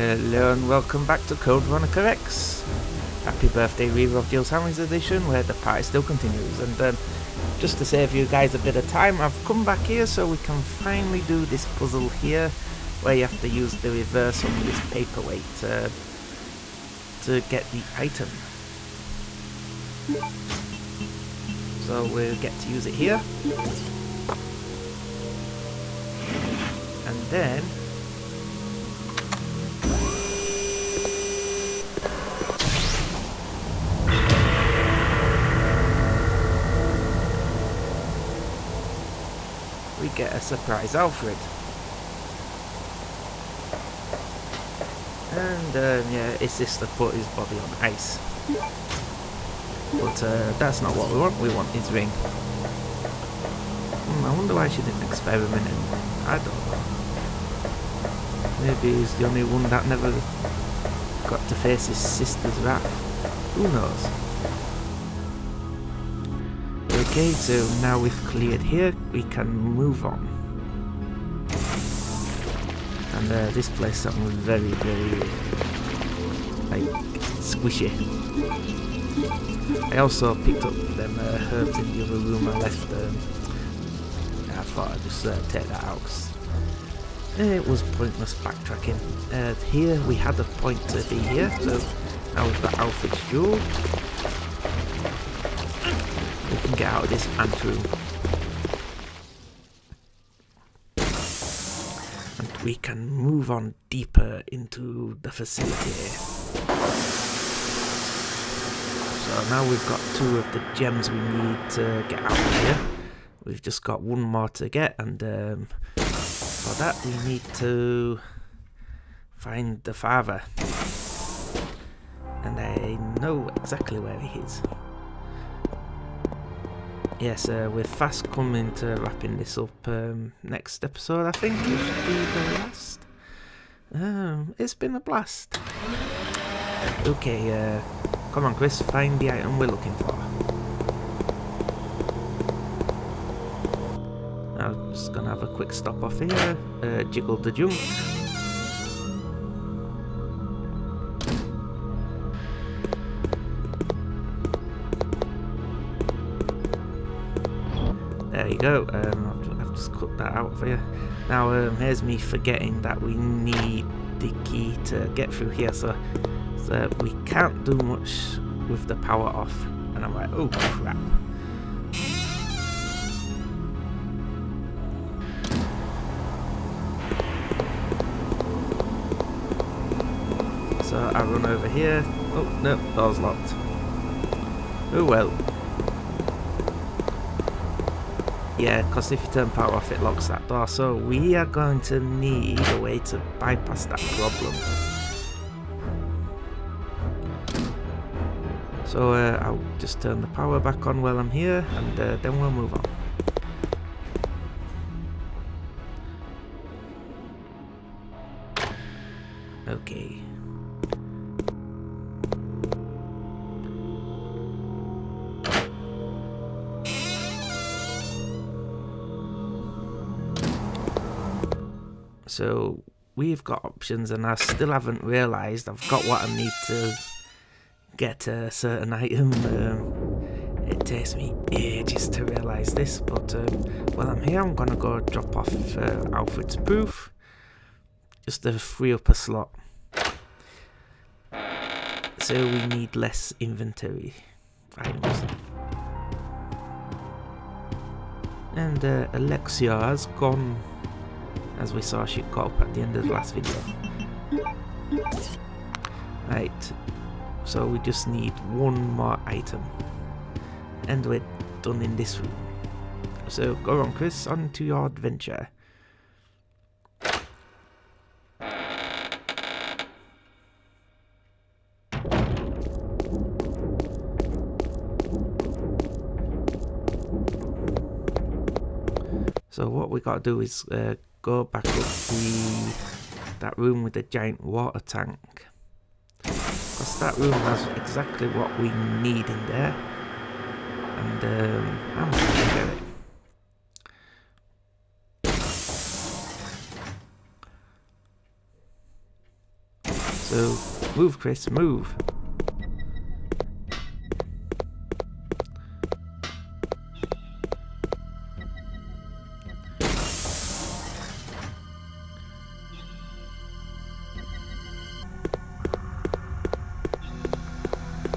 Hello and welcome back to Code Veronica X. Happy birthday, Reaver of Jill Sammy's edition, where the party still continues. And just to save you guys a bit of time, I've come back here so we can finally do this puzzle here, where you have to use the reverse of this paperweight to get the item. So we'll get to use it here. And then we get a surprise Alfred. And yeah, his sister put his body on ice. But that's not what we want. We want his ring. I wonder why she didn't experiment anymore. I don't know. Maybe he's the only one that never got to face his sister's wrath. Who knows? Okay, so now we've cleared here, we can move on. And this place sounds very, like, squishy. I also picked up them herbs in the other room I left. I thought I'd just take that out. It was pointless backtracking. Here we had a point to be here, so now we've got Alfred's jewel. We can get out of this anteroom. And we can move on deeper into the facility. So now we've got 2 of the gems we need to get out of here. We've just got 1 more to get, and for that we need to find the father. And I know exactly where he is. Yes, we're fast coming to wrapping this up. Next episode, I think, it should be the last. It's been a blast. Okay, come on, Chris, find the item we're looking for. I'm just gonna have a quick stop off here. Jiggle the junk. There you go. I've just cut that out for you. Now here's me forgetting that we need the key to get through here, so we can't do much with the power off. And I'm like, oh crap. So I run over here. Oh no, door's locked. Oh well. Yeah, because if you turn power off, it locks that door. So we are going to need a way to bypass that problem. So I'll just turn the power back on while I'm here, and then we'll move on. Okay. So we've got options, and I still haven't realised I've got what I need to get a certain item. It takes me ages to realise this, but while I'm here, I'm gonna go drop off Alfred's proof, just to free up a slot. So we need less inventory items. And Alexia has gone. As we saw, she got up at the end of the last video. Right, so we just need 1 more item. And we're done in this room. So go on, Chris, on to your adventure. So what we got to do is go back up that room with the giant water tank, because that room has exactly what we need in there, and I'm gonna get it. So, move, Chris, move.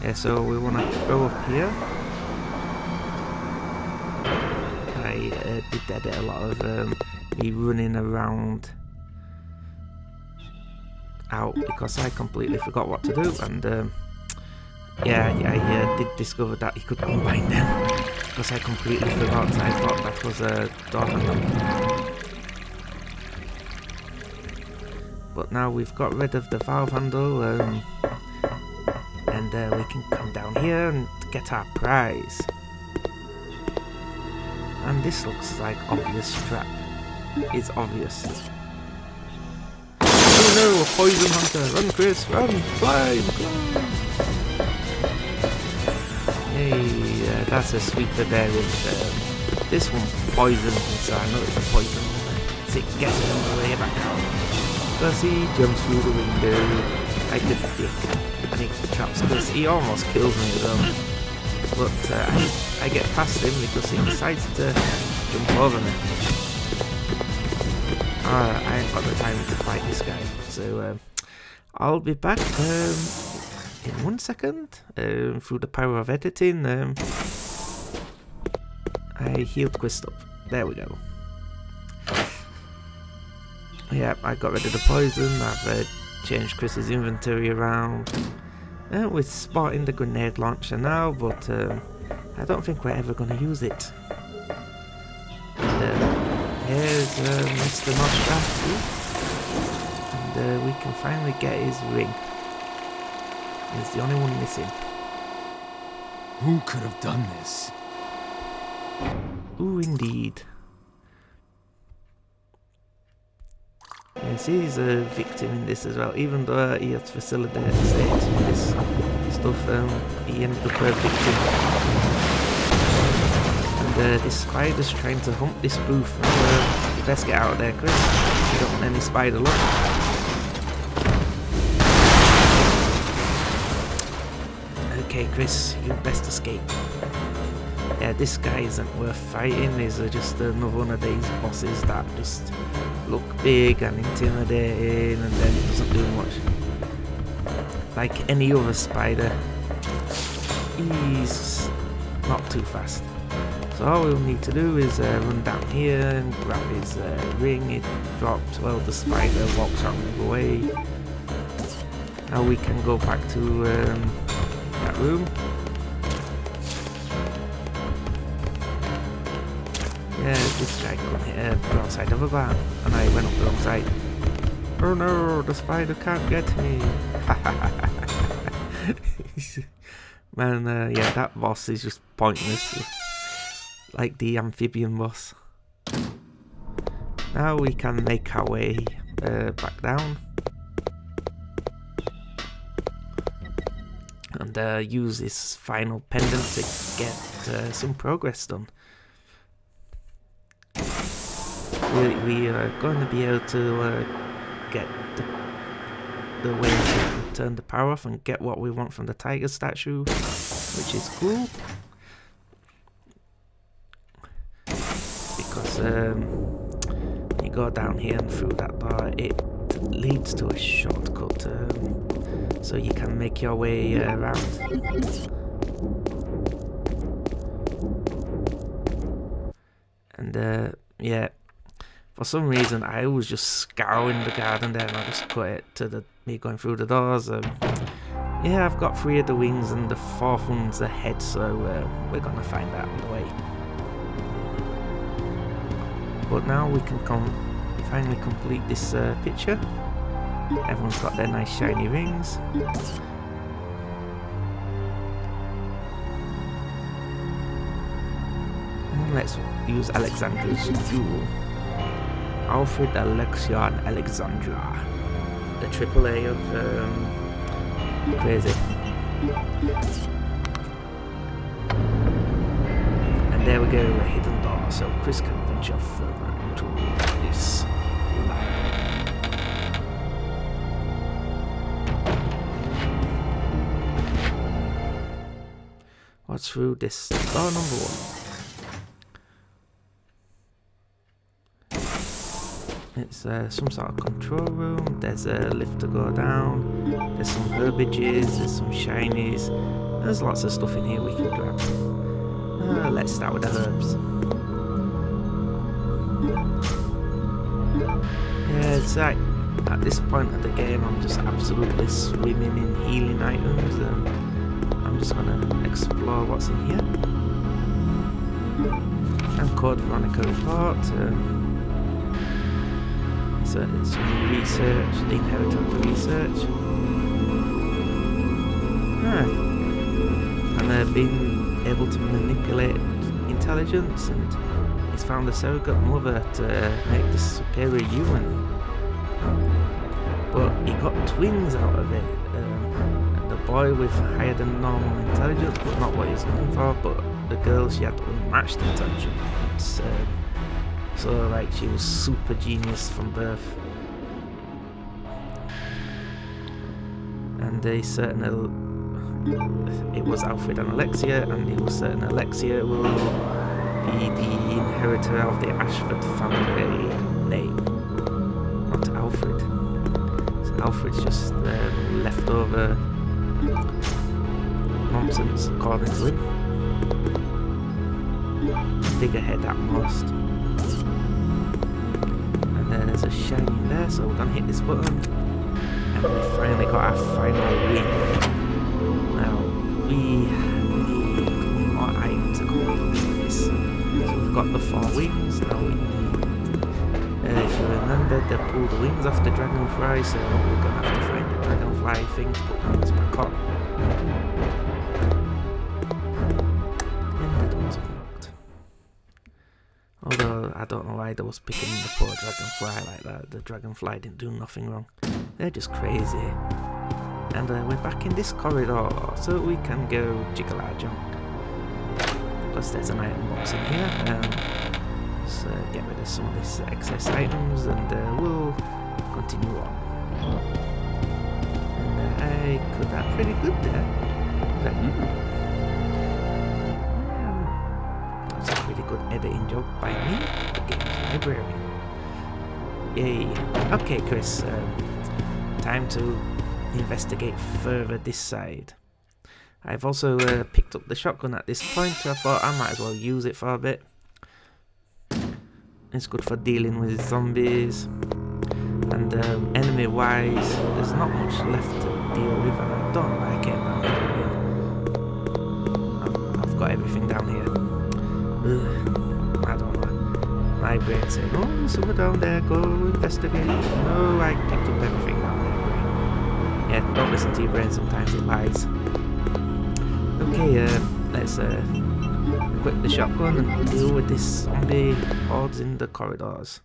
Yeah, so we want to go up here. I did edit a lot of me running around out because I completely forgot what to do, and yeah, I did discover that you could combine them because I completely forgot. I thought that was a door handle. But now we've got rid of the valve handle, and we can come down here and get our prize. And this looks like obvious trap. It's obvious. Oh no, a poison hunter! Run, Chris, run! Climb! Hey, that's a sweeper variant. This one poisoned me, so I know it's a poison one. So it gets him on the way back out. Because he jumps through the window like a dick. And he traps Chris. He almost kills me with them. But I get past him because he decides to jump over me. I ain't got the time to fight this guy, so I'll be back in 1 second. Through the power of editing, I healed Chris up. There we go. Yeah, I got rid of the poison. I've changed Chris's inventory around. We're spotting the grenade launcher now, but I don't think we're ever going to use it. Here's Mr. Nosferatu, and we can finally get his ring. He's the only one missing. Who could have done this? Ooh, indeed. Yes, he's a victim in this as well. Even though he has facilitated this stuff, he ended up a victim. This spider's trying to hump this booth. You best get out of there, Chris. You don't want any spider luck. Okay, Chris, you best escape. Yeah, this guy isn't worth fighting. He's just another one of these bosses that just look big and intimidating, and then he doesn't do much. Like any other spider, he's not too fast. So all we'll need to do is run down here and grab his ring. It drops. Well, the spider walks out of the way. Now we can go back to that room. Yeah, this guy couldn't hit the outside of a barn, and I went up the wrong side. Oh no, the spider can't get me. Man, yeah, that boss is just pointless. Like the amphibian boss. Now we can make our way back down. And use this final pendant to get some progress done. We are going to be able to get the way so we can turn the power off and get what we want from the tiger statue, which is cool. Because you go down here and through that door, it leads to a shortcut, so you can make your way around. And yeah, for some reason I was just scouring the garden there, and I just cut it to me going through the doors. Yeah, I've got 3 of the wings and the 4th one's ahead, so we're gonna find that on the way. But now we can finally complete this picture. Everyone's got their nice shiny rings. And let's use Alexandra's jewel. Alfred Alexion Alexandra. The AAA of crazy. And there we go, a hidden door, so Chris can venture further into this lab. What's through this door number 1? It's some sort of control room. There's a lift to go down. There's some herbages, there's some shinies. There's lots of stuff in here we can grab. Let's start with the herbs. Yeah, it's like at this point of the game I'm just absolutely swimming in healing items. I'm just gonna explore what's in here. And Code Veronica report. It's some research, the inheritor of the research. And they've been able to manipulate intelligence, and he's found a surrogate mother to make this superior human. But he got twins out of it. The boy with higher than normal intelligence, but not what he's looking for, but the girl, she had unmatched intelligence. So like she was super genius from birth. And they certain it was Alfred and Alexia, and it was certain Alexia will be the inheritor of the Ashford family name, not Alfred. So Alfred's just leftover nonsense according to him. Figurehead at most. And there's a shiny in there, so we're gonna hit this button. And we finally got our final win. Now, we need one more item to complete this. So we've got the 4 wings, now we need... if you remember, they pulled the wings off the dragonfly, so we're gonna have to find the dragonfly thing to put the wings back on. And the door's unlocked. Although, I don't know why they was picking the poor dragonfly like that. The dragonfly didn't do nothing wrong. They're just crazy. And we're back in this corridor, so we can go jiggle our junk. Plus there's an item box in here. Let's get rid of some of these excess items, and we'll continue on. And I cut that pretty good there. That's a pretty good editing job by me, the game's librarian. Yay. Okay, Chris. Time to investigate further this side. I've also picked up the shotgun at this point, so I thought I might as well use it for a bit. It's good for dealing with zombies. And enemy wise, there's not much left to deal with, and I don't know why I came down here. I've got everything down here. I don't know. My brain saying, oh, there's someone down there, go investigate. No, I picked up everything down there. Yeah, don't listen to your brain, sometimes it lies. Okay, let's equip the shotgun and deal with this zombie hordes in the corridors.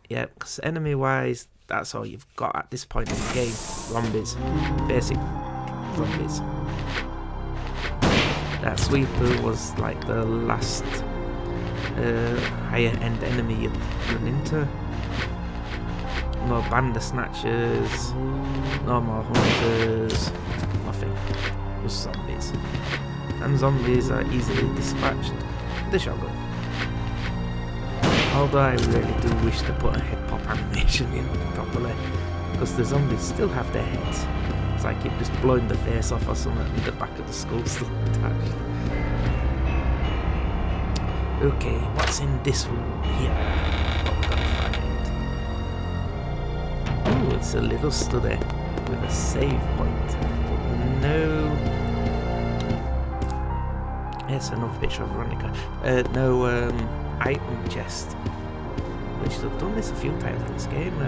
Yeah, because enemy wise, that's all you've got at this point in the game. Zombies. Basic zombies. That sweeper was like the last higher end enemy you'd run into. No bandersnatchers, no more hunters, nothing. Just zombies. And zombies are easily dispatched with the shotgun. Although I really do wish to put a head pop animation in properly, because the zombies still have their heads. It's like you've just blown the face off or something and the back of the skull still attached. Okay, what's in this room here? What we're gonna find? Ooh, it's a little study with a save point. But no... It's another picture of Veronica. No item chest. Which I've done this a few times in this game.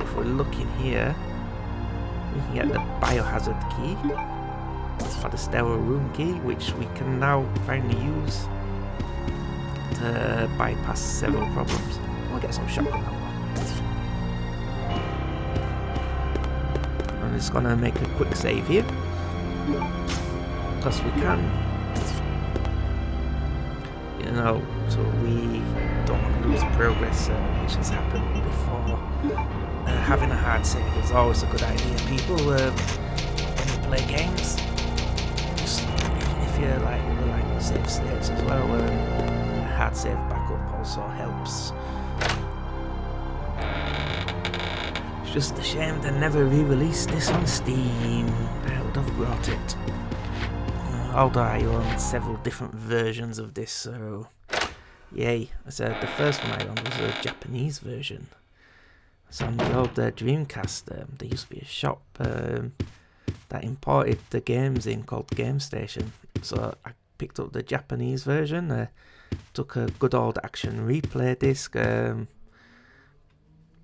If we're looking here, we can get the biohazard key, or the sterile room key, which we can now finally use to bypass several problems. We'll get some shotgun ammo. I'm just gonna make a quick save here, because we can. You know, so we don't want to lose progress, which has happened before. Having a hard save is always a good idea, people, when you play games. if you like relying on save states as well, a hard save backup also helps. It's just a shame they never re-released this on Steam. I would have brought it. Although I own several different versions of this, so yay. So the first one I owned was a Japanese version. So on the old Dreamcast, there used to be a shop that imported the games in called Game Station. So I picked up the Japanese version, took a good old action replay disc,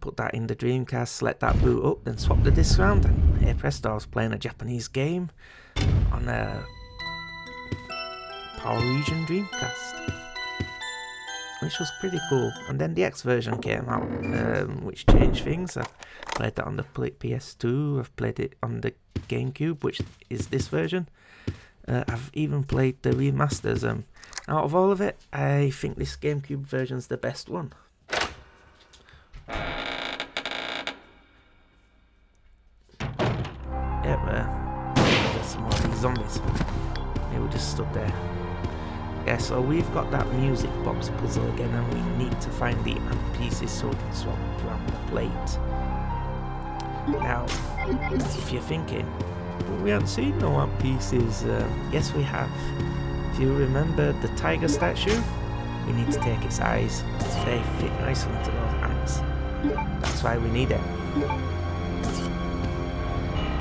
put that in the Dreamcast, let that boot up, then swap the discs around, and hey presto, I was playing a Japanese game on a Power Region Dreamcast, which was pretty cool. And then the X version came out, which changed things. I've played that on the PS2, I've played it on the GameCube, which is this version. I've even played the remasters. Out of all of it, I think this GameCube version's the best one. Yep, there's some more of these zombies. They were just stood there. Yeah, so we've got that music box puzzle again, and we need to find the amp pieces so we can swap around the plate. Now, if you're thinking, but we haven't seen no amp pieces, yes we have. If you remember the tiger statue, we need to take its eyes. They fit nicely into those amps. That's why we need it.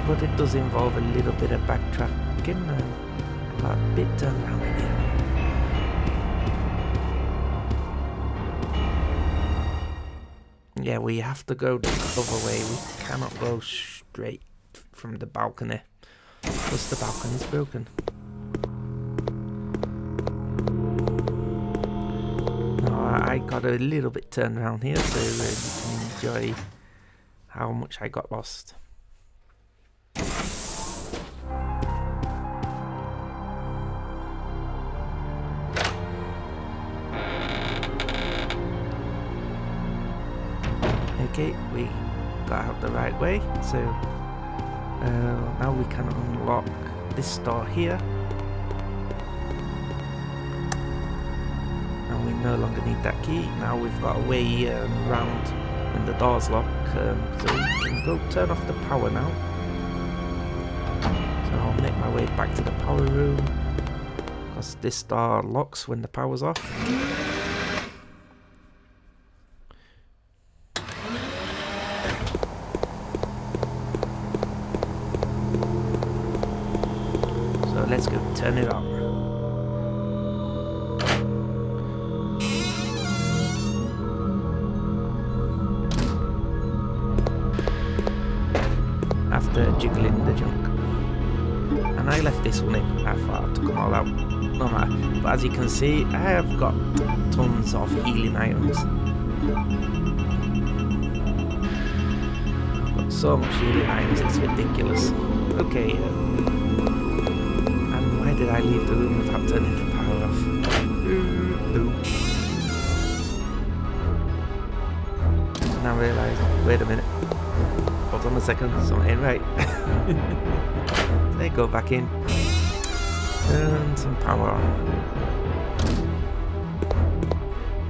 But it does involve a little bit of backtracking, and I got a bit turned around in here. Yeah, we have to go the other way. We cannot go straight from the balcony. Plus the balcony's broken. No, I got a little bit turned around here so you can enjoy how much I got lost. Okay, we got out the right way, so now we can unlock this door here, and we no longer need that key. Now we've got a way round when the door's locked, so we can go turn off the power now. So I'll make my way back to the power room, because this door locks when the power's off. Let's go turn it on. After jiggling the junk. And I left this one in. I thought I took them all out. No matter. But as you can see, I have got tons of healing items. I've got so much healing items, it's ridiculous. Okay, why did I leave the room without turning the power off? No. And I realised, wait a minute. Hold on a second, something ain't right. They go back in. Turn some power on.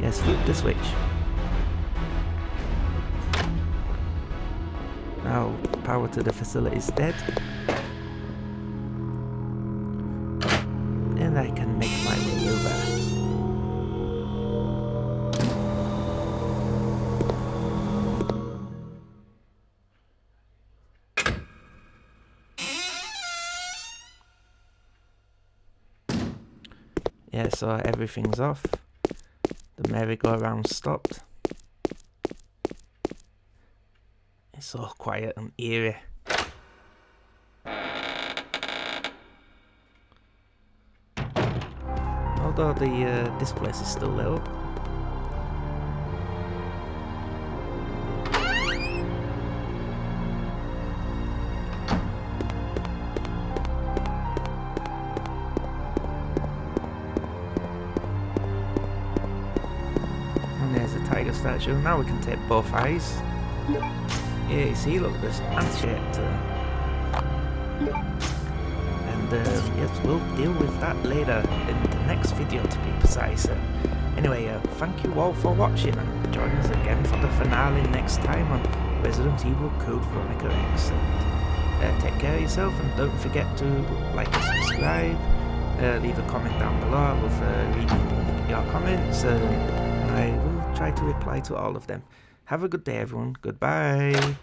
Yes, flip the switch. Now, power to the facility is dead. And I can make my way over. Yeah, so everything's off. The merry-go-round stopped. It's so quiet and eerie. Although this place is still lit up. And there's a tiger statue. Now we can take both eyes. Yeah, you see, look, there's ant-shaped. And and yes, we'll deal with that later in the next video, to be precise. Anyway, thank you all for watching, and join us again for the finale next time on Resident Evil Code Veronica X. Take care of yourself, and don't forget to like and subscribe. Leave a comment down below. I love reading your comments, and I will try to reply to all of them. Have a good day, everyone. Goodbye.